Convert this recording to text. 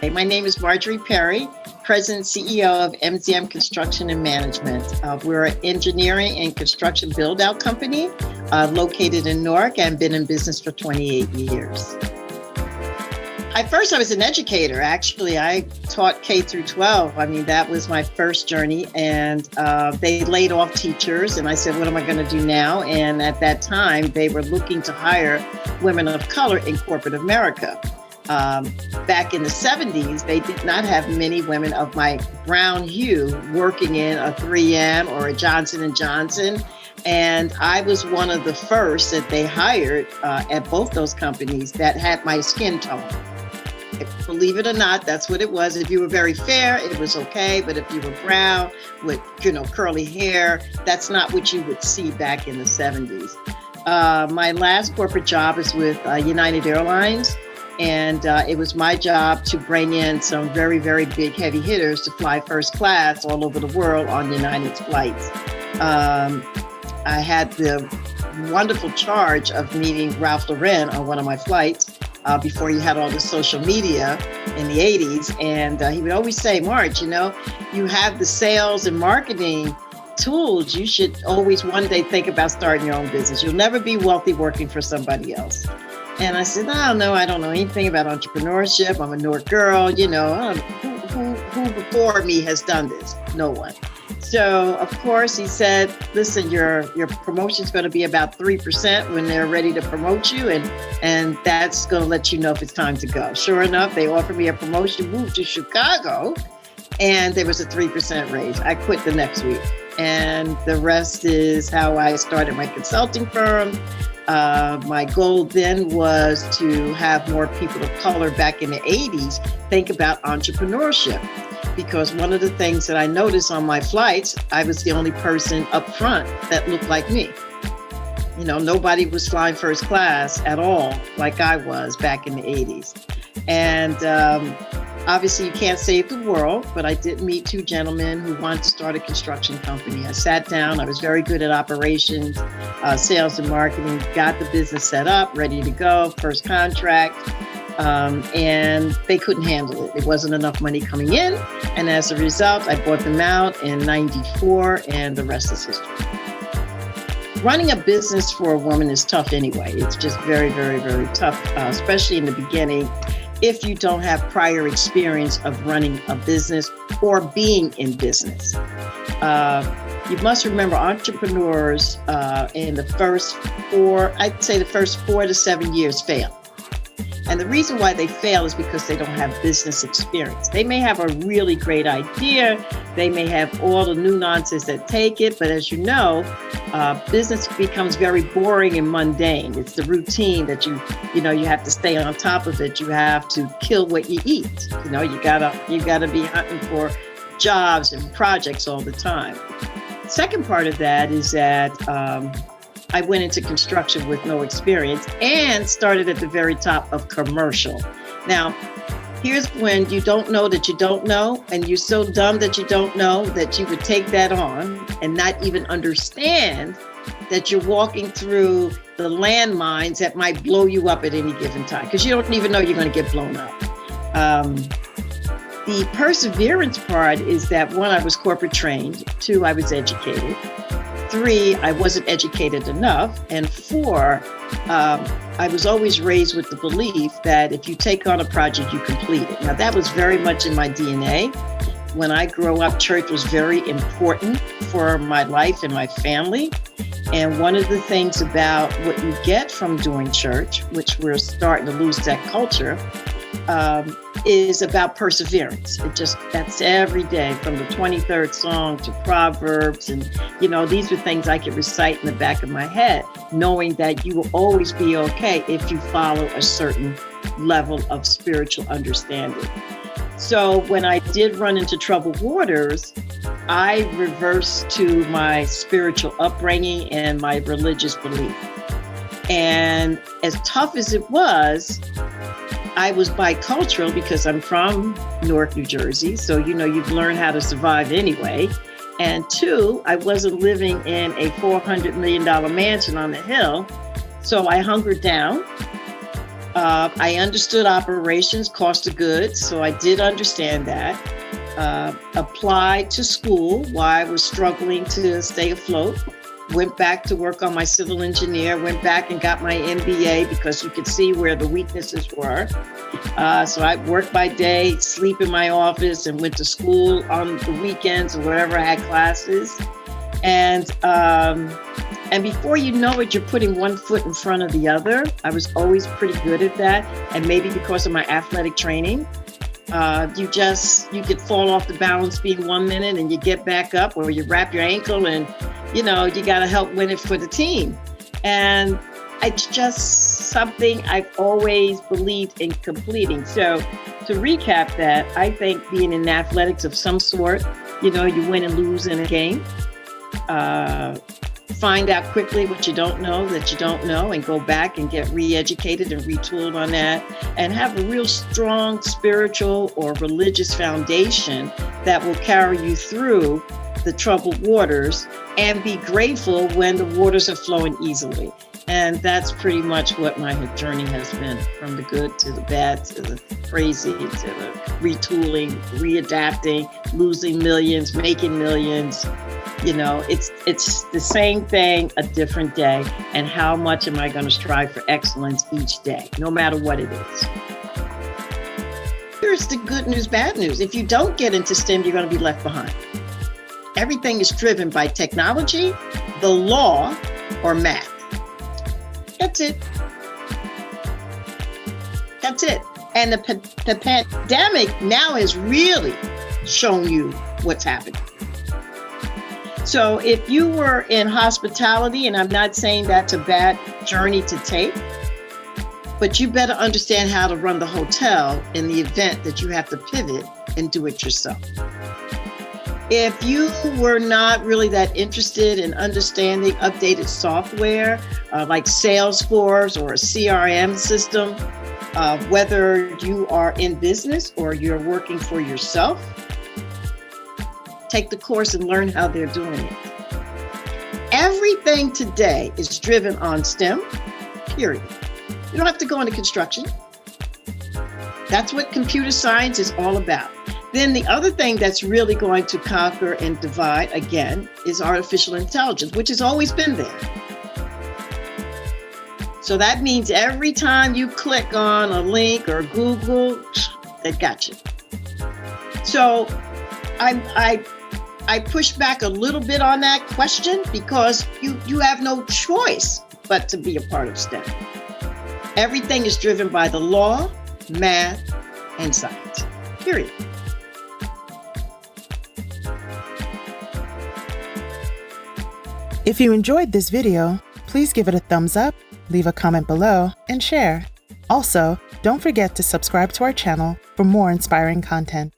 My name is Marjorie Perry, President and CEO of MZM Construction and Management. We're an engineering and construction build-out company located in Newark and been in business for 28 years. At first, I was an educator. Actually, I taught K through 12. That was my first journey. And they laid off teachers. And I said, what am I going to do now? And at that time, they were looking to hire women of color in corporate America. Back in the 70s, they did not have many women of my brown hue working in a 3M or a Johnson & Johnson. And I was one of the first that they hired at both those companies that had my skin tone. Believe it or not, that's what it was. If you were very fair, it was okay. But if you were brown with, curly hair, that's not what you would see back in the 70s. My last corporate job is with United Airlines. And it was my job to bring in some very, very big heavy hitters to fly first class all over the world on United's flights. I had the wonderful charge of meeting Ralph Lauren on one of my flights before you had all the social media in the 80s. And he would always say, Marge, you have the sales and marketing tools. You should always one day think about starting your own business. You'll never be wealthy working for somebody else. And I said, I don't know anything about entrepreneurship. I'm a Newark girl, who before me has done this? No one. So, of course, he said, listen, your promotion's going to be about 3% when they're ready to promote you. And that's going to let you know if it's time to go. Sure enough, they offered me a promotion, moved to Chicago, and there was a 3% raise. I quit the next week. And the rest is how I started my consulting firm. My goal then was to have more people of color back in the 80s think about entrepreneurship, because one of the things that I noticed on my flights, I was the only person up front that looked like me. Nobody was flying first class at all like I was back in the 80s. And obviously you can't save the world, but I did meet two gentlemen who wanted to start a construction company. I sat down, I was very good at operations, sales and marketing, got the business set up, ready to go, first contract, and they couldn't handle it. There wasn't enough money coming in. And as a result, I bought them out in 94, and the rest is history. Running a business for a woman is tough anyway. It's just very, very, very tough, especially in the beginning, if you don't have prior experience of running a business or being in business. You must remember entrepreneurs in the first 4 to 7 years fail. And the reason why they fail is because they don't have business experience. They may have a really great idea. They may have all the nuances that take it. But as you know, business becomes very boring and mundane. It's the routine that you have to stay on top of it. You have to kill what you eat. You gotta be hunting for jobs and projects all the time. Second part of that is that I went into construction with no experience and started at the very top of commercial. Now, here's when you don't know that you don't know, and you're so dumb that you don't know that you would take that on and not even understand that you're walking through the landmines that might blow you up at any given time, because you don't even know you're going to get blown up. The perseverance part is that 1, I was corporate trained, 2, I was educated, 3, I wasn't educated enough, and 4, I was always raised with the belief that if you take on a project, you complete it. Now, that was very much in my DNA. When I grew up, church was very important for my life and my family. And one of the things about what you get from doing church, which we're starting to lose that culture, is about perseverance. That's every day, from the 23rd song to Proverbs. And, these were things I could recite in the back of my head, knowing that you will always be okay if you follow a certain level of spiritual understanding. So when I did run into troubled waters, I reversed to my spiritual upbringing and my religious belief. And as tough as it was, I was bicultural because I'm from Newark, New Jersey. So, you've learned how to survive anyway. And 2, I wasn't living in a $400 million mansion on the hill. So I hungered down. I understood operations, cost of goods, so I did understand that. Applied to school while I was struggling to stay afloat. Went back to work on my civil engineer, went back and got my MBA because you could see where the weaknesses were. So I worked by day, sleep in my office, and went to school on the weekends or wherever I had classes. And before you know it, you're putting one foot in front of the other. I was always pretty good at that. And maybe because of my athletic training, you could fall off the balance beam 1 minute and you get back up, or you wrap your ankle and, you got to help win it for the team. And it's just something I've always believed in completing. So to recap that, I think being in athletics of some sort, you win and lose in a game. Find out quickly what you don't know that you don't know, and go back and get re-educated and retooled on that, and have a real strong spiritual or religious foundation that will carry you through the troubled waters, and be grateful when the waters are flowing easily. And that's pretty much what my journey has been, from the good to the bad to the crazy to the retooling, readapting, losing millions, making millions. It's the same thing, a different day. And how much am I going to strive for excellence each day, no matter what it is? Here's the good news, bad news. If you don't get into STEM, you're going to be left behind. Everything is driven by technology, the law, or math. That's it. That's it. And the pandemic now has really shown you what's happening. So if you were in hospitality, and I'm not saying that's a bad journey to take, but you better understand how to run the hotel in the event that you have to pivot and do it yourself. If you were not really that interested in understanding updated software, like Salesforce or a CRM system, whether you are in business or you're working for yourself, take the course and learn how they're doing it. Everything today is driven on STEM, period. You don't have to go into construction. That's what computer science is all about. Then the other thing that's really going to conquer and divide, again, is artificial intelligence, which has always been there. So that means every time you click on a link or Google, they got you. So I push back a little bit on that question, because you have no choice but to be a part of STEM. Everything is driven by the law, math, and science, period. If you enjoyed this video, please give it a thumbs up, leave a comment below, and share. Also, don't forget to subscribe to our channel for more inspiring content.